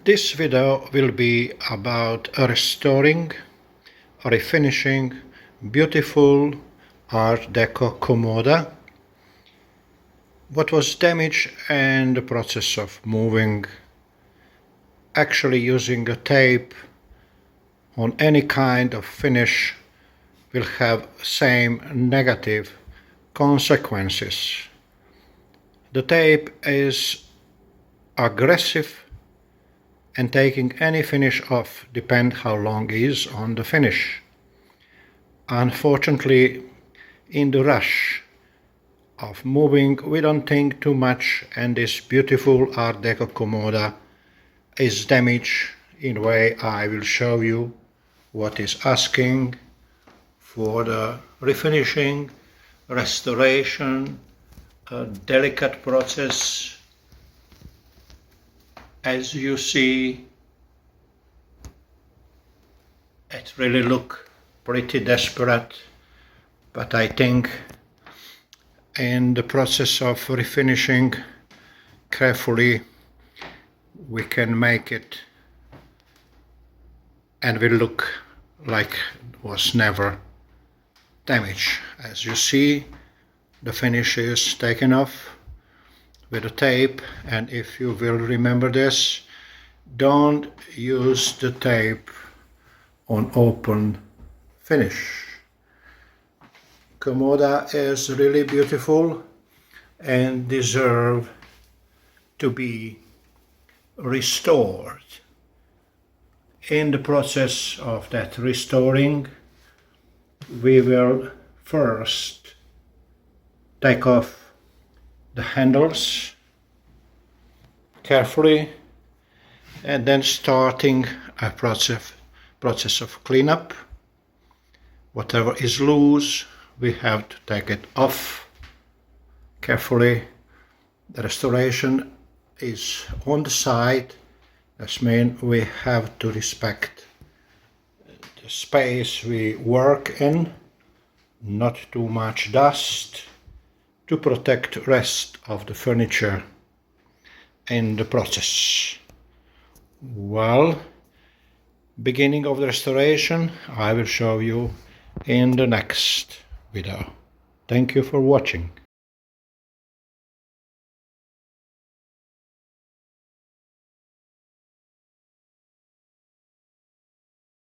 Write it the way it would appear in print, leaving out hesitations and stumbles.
This video will be about restoring, refinishing beautiful Art Deco Commode. What was damaged and the process of moving. Actually using a tape on any kind of finish will have same negative consequences. The tape is aggressive and taking any finish off depends how long is on the finish. Unfortunately, in the rush of moving, we don't think too much, and this beautiful Art Deco Commode is damaged in a way I will show you what is asking for the refinishing, restoration, a delicate process. As you see, it really look pretty desperate, but I think in the process of refinishing carefully we can make it and will look like it was never damaged. As you see, the finish is taken off with a tape, and if you will remember this, don't use the tape on open finish. Commode is really beautiful and deserve to be restored. In the process of that restoring, we will first take off the handles carefully and then starting a process of cleanup. Whatever is loose, we have to take it off carefully. The restoration is on the side. That means we have to respect the space we work in, not too much dust, to protect rest of the furniture in the process. Well, beginning of the restoration I will show you in the next video. Thank you for watching.